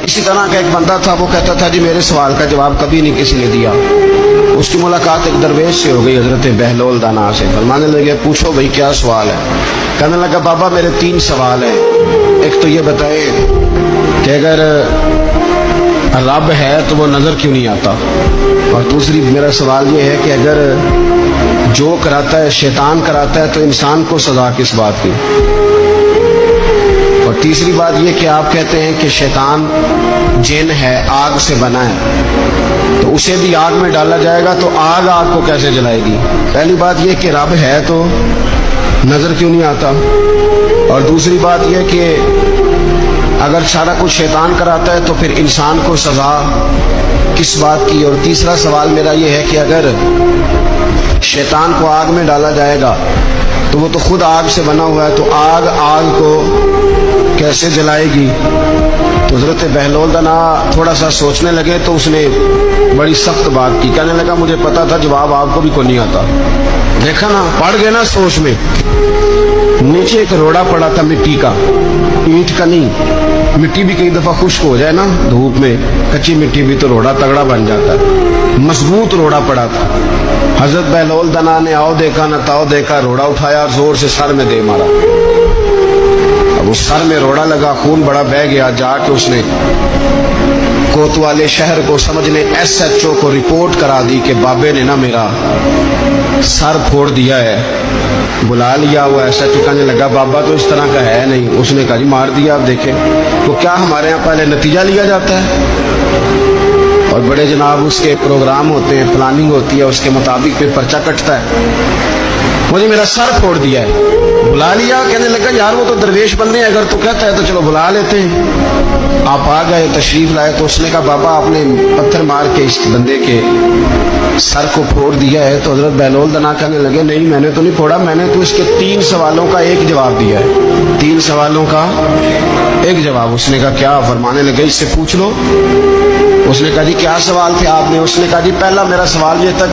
اسی طرح کا ایک بندہ تھا، وہ کہتا تھا جی میرے سوال کا جواب کبھی نہیں کسی نے دیا۔ اس کی ملاقات ایک درویش سے ہو گئی، حضرت بہلول دانا سے۔ فرمانے لگے پوچھو بھائی کیا سوال ہے؟ کہنے لگا بابا میرے 3 سوال ہیں۔ ایک تو یہ بتائیں کہ اگر رب ہے تو وہ نظر کیوں نہیں آتا؟ اور دوسری میرا سوال یہ ہے کہ اگر جو کراتا ہے شیطان کراتا ہے تو انسان کو سزا کس بات کی؟ اور تیسری بات یہ کہ آپ کہتے ہیں کہ شیطان جن ہے، آگ سے بنا ہے، تو اسے بھی آگ میں ڈالا جائے گا تو آگ کو کیسے جلائے گی؟ پہلی بات یہ کہ رب ہے تو نظر کیوں نہیں آتا؟ اور دوسری بات یہ کہ اگر سارا کچھ شیطان کراتا ہے تو پھر انسان کو سزا کس بات کی؟ اور تیسرا سوال میرا یہ ہے کہ اگر شیطان کو آگ میں ڈالا جائے گا تو وہ تو خود آگ سے بنا ہوا ہے، تو آگ کو کیسے جلائے گی؟ تو حضرت بہلول دانا تھوڑا سا سوچنے لگے تو اس نے بڑی سخت بات کی۔ کہنے لگا مجھے پتا تھا جواب آپ کو بھی کوئی نہیں آتا۔ دیکھا نا، پڑ گئے نا سوچ میں۔ نیچے ایک روڑا پڑا تھا مٹی کا، اینٹ کا نہیں۔ مٹی بھی کئی دفعہ خشک ہو جائے نا دھوپ میں، کچی مٹی بھی، تو روڑا تگڑا بن جاتا ہے۔ مضبوط روڑا پڑا تھا۔ حضرت بہلول دانا نے آؤ دیکھا نہ تاؤ دیکھا، روڑا اٹھایا اور زور سے سر میں دے مارا۔ اب اس سر میں روڑا لگا، خون بڑا بہہ گیا۔ جا کے اس نے کوتوالے شہر کو سمجھنے SHO کو رپورٹ کرا دی کہ بابے نے نا میرا سر پھوڑ دیا ہے۔ بلا لیا ہوا SHO، کہنے لگا بابا تو اس طرح کا ہے نہیں۔ اس نے کہا جی مار دیا۔ آپ دیکھیں تو کیا ہمارے یہاں پہلے نتیجہ لیا جاتا ہے؟ اور بڑے جناب اس کے پروگرام ہوتے ہیں، پلاننگ ہوتی ہے، اس کے مطابق پھر پرچہ کٹتا ہے۔ مجھے میرا سر پھوڑ دیا ہے، بلا لیا۔ کہنے لگا یار وہ تو درویش بندے ہیں، اگر تو کہتا ہے تو چلو بلا لیتے ہیں۔ آپ آ گئے، تشریف لائے، تو اس نے کہا بابا آپ نے پتھر مار کے اس بندے کے سر کو پھوڑ دیا ہے۔ تو حضرت بہلول دانا کہنے لگے نہیں میں نے تو نہیں پھوڑا، میں نے تو اس کے 3 سوالوں کا ایک جواب دیا ہے۔ 3 سوالوں کا ایک جواب۔ اس نے کہا کیا؟ فرمانے لگے اس سے پوچھ لو۔ اس نے کہا جی کیا سوال تھے آپ نے؟ اس نے کہا جی پہلا میرا سوال یہ تھا